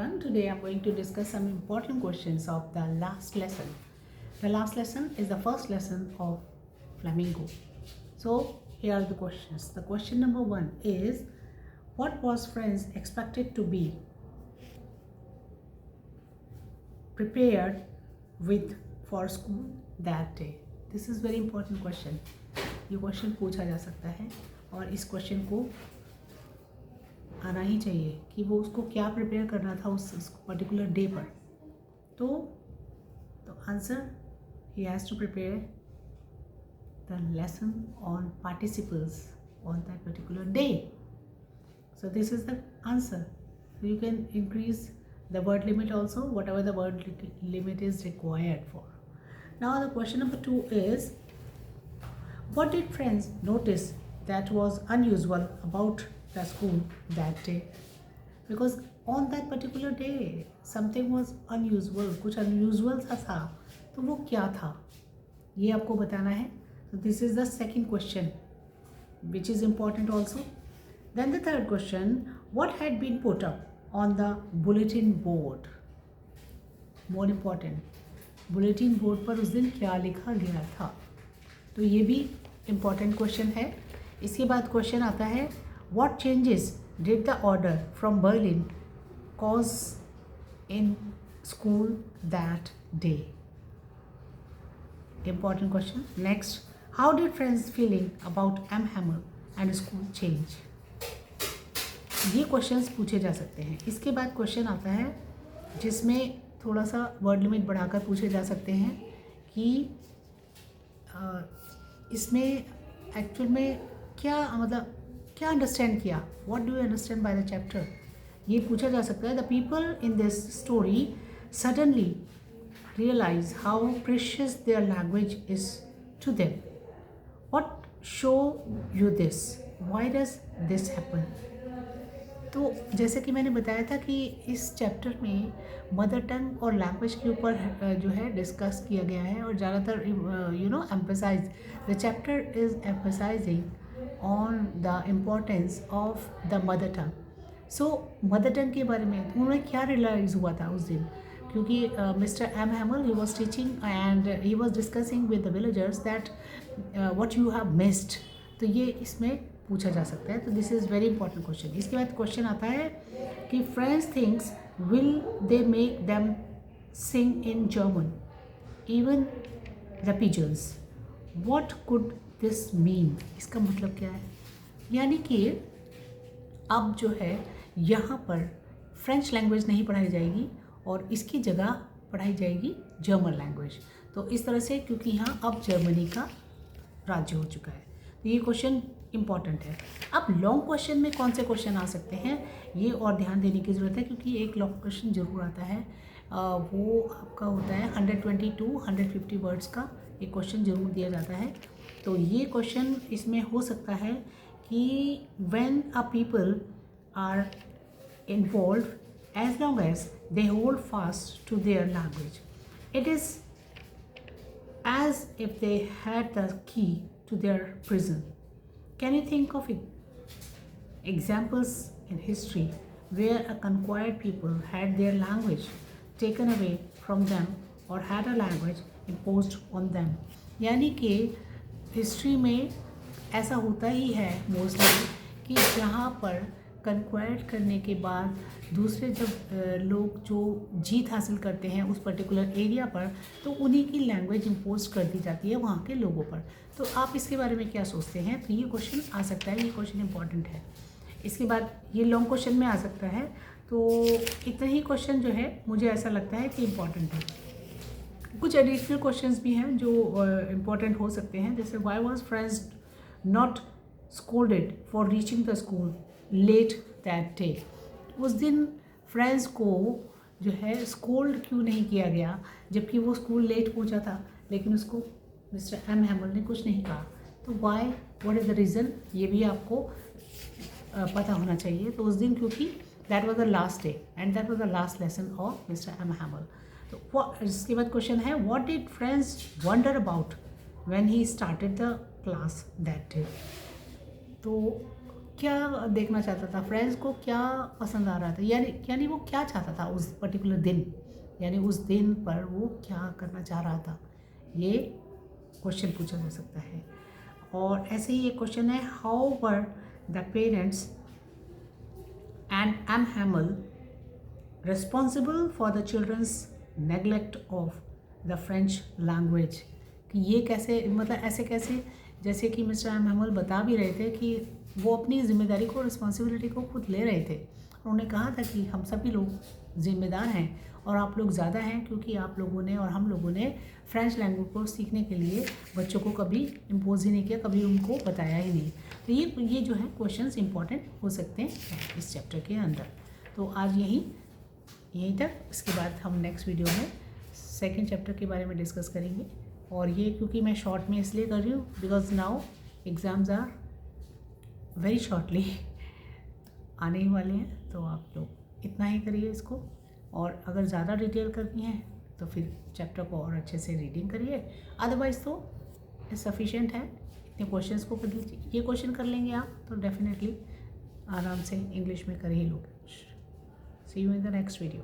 everyone. Today I'm going to discuss some important questions of the last lesson. The last lesson is the first lesson of Flamingo. So here are the questions. The question number 1 is, what was Friends expected to be prepared with for school that day? This is very important question. ये question पूछा जा सकता है और इस question को आना ही चाहिए कि वो उसको क्या प्रिपेयर करना था उस पर्टिकुलर डे पर. तो answer, he has to prepare the lesson on participles on that particular day. So this is the answer. You can increase the word limit also, whatever the word limit is required for. Now the question number 2 is, what did Friends notice that was unusual about the school that day? Because on that particular day something was unusual, कुछ unusual सा था. तो वो क्या था ये आपको बताना है. So this is the second question which is important also. Then the third question, what had been put up on the bulletin board? More important, bulletin board पर उस दिन क्या लिखा गया था. तो ये भी important question है. इसके बाद question आता है, what changes did the order from Berlin cause in school that day? Important question. Next, how did Friends feeling about M. Hammer and school change? ये क्वेश्चंस पूछे जा सकते हैं. इसके बाद क्वेश्चन आता है जिसमें थोड़ा सा वर्ड लिमिट बढ़ाकर पूछे जा सकते हैं कि इसमें एक्चुअल में क्या मतलब क्या अंडरस्टैंड किया. What do you understand by the chapter, ये पूछा जा सकता है. The people in this story suddenly realize how precious their language is to them. What show you this, why does this happen. तो जैसे कि मैंने बताया था कि इस चैप्टर में मदर टंग और लैंग्वेज के ऊपर जो है डिस्कस किया गया है और ज़्यादातर emphasize the chapter is emphasizing on the importance of the mother tongue. So mother tongue के बारे में उन्हें क्या रियलाइज़ हुआ था उस दिन, क्योंकि Mister M Hamel he was teaching and he was discussing with the villagers that what you have missed. तो ये इसमें पूछा जा सकता है. तो this is very important question. इसके बाद क्वेश्चन आता है कि Franz thinks will they make them sing in German even the pigeons. What could this mean, इसका मतलब क्या है. यानी कि अब जो है यहाँ पर फ्रेंच लैंग्वेज नहीं पढ़ाई जाएगी और इसकी जगह पढ़ाई जाएगी जर्मन लैंग्वेज. तो इस तरह से, क्योंकि यहाँ अब जर्मनी का राज्य हो चुका है. तो ये क्वेश्चन इम्पॉर्टेंट है. अब लॉन्ग क्वेश्चन में कौन से क्वेश्चन आ सकते हैं ये और ध्यान देने की ज़रूरत है, क्योंकि एक लॉन्ग क्वेश्चन ज़रूर आता है. वो आपका होता है 120 to 150 वर्ड्स का एक क्वेश्चन ज़रूर दिया जाता है. तो ये क्वेश्चन इसमें हो सकता है कि when a people are involve as long as they hold fast to their language, it is as if they had the key to their prison. Can you think of examples in history where a conquered people had their language taken away from them or had a language imposed on them? यानी कि history में ऐसा होता ही है mostly कि जहाँ पर कन्क्वायर्ड करने के बाद दूसरे जब लोग जो जीत हासिल करते हैं उस पर्टिकुलर एरिया पर, तो उन्हीं की लैंग्वेज इम्पोज कर दी जाती है वहाँ के लोगों पर. तो आप इसके बारे में क्या सोचते हैं. तो ये क्वेश्चन आ सकता है, ये क्वेश्चन इंपॉर्टेंट है. इसके बाद ये लॉन्ग क्वेश्चन में आ सकता है. तो इतना ही क्वेश्चन जो है मुझे ऐसा लगता है कि इम्पॉर्टेंट है. कुछ एडिशनल क्वेश्चंस भी हैं जो इम्पॉर्टेंट हो सकते हैं, जैसे why was friends not scolded for reaching the school let that day. उस दिन फ्रेंड्स को जो है स्कोल्ड क्यों नहीं किया गया जबकि वो स्कूल लेट पहुंचा था, लेकिन उसको मिस्टर एम हैमर ने कुछ नहीं कहा. तो why, what is the reason, ये भी आपको पता होना चाहिए. तो उस दिन क्योंकि that was the last day and that was the last lesson of Mister M Hamel. तो इसके बाद क्वेश्चन है, what did Franz wonder about when he started the class that day. तो क्या देखना चाहता था, फ्रेंड्स को क्या पसंद आ रहा था, यानी वो क्या चाहता था उस पर्टिकुलर दिन, यानी उस दिन पर वो क्या करना चाह रहा था, ये क्वेश्चन पूछा जा सकता है। और ऐसे ही एक क्वेश्चन है, how were the parents and M Hamel responsible for the children's neglect of the French language, कि ये कैसे, मतलब ऐसे कैसे, जैसे कि मिस्टर एम हैमल बता भी रहे थे कि वो अपनी जिम्मेदारी को, रिस्पॉन्सिबिलिटी को खुद ले रहे थे। उन्होंने कहा था कि हम सभी लोग जिम्मेदार हैं और आप लोग ज़्यादा हैं, क्योंकि आप लोगों ने और हम लोगों ने फ्रेंच लैंग्वेज को सीखने के लिए बच्चों को कभी इम्पोज ही नहीं किया, कभी उनको बताया ही नहीं। तो ये जो है क्वेश्चंस इंपॉर्टेंट हो सकते हैं इस चैप्टर के अंदर। तो आज यहीं तक। इसके बाद हम नेक्स्ट वीडियो में सेकेंड चैप्टर के बारे में डिस्कस करेंगे। और ये क्योंकि मैं शॉर्ट में इसलिए कर रही हूँ because now exams are very shortly आने ही वाले हैं। तो आप लोग इतना ही करिए इसको, और अगर ज़्यादा डिटेल करनी है तो फिर चैप्टर को और अच्छे से रीडिंग करिए, अदरवाइज़ तो सफिशेंट है, इतने क्वेश्चंस को कर लीजिए। ये क्वेश्चन कर लेंगे आप तो डेफिनेटली आराम से इंग्लिश में कर ही लोगे। See you in the next video.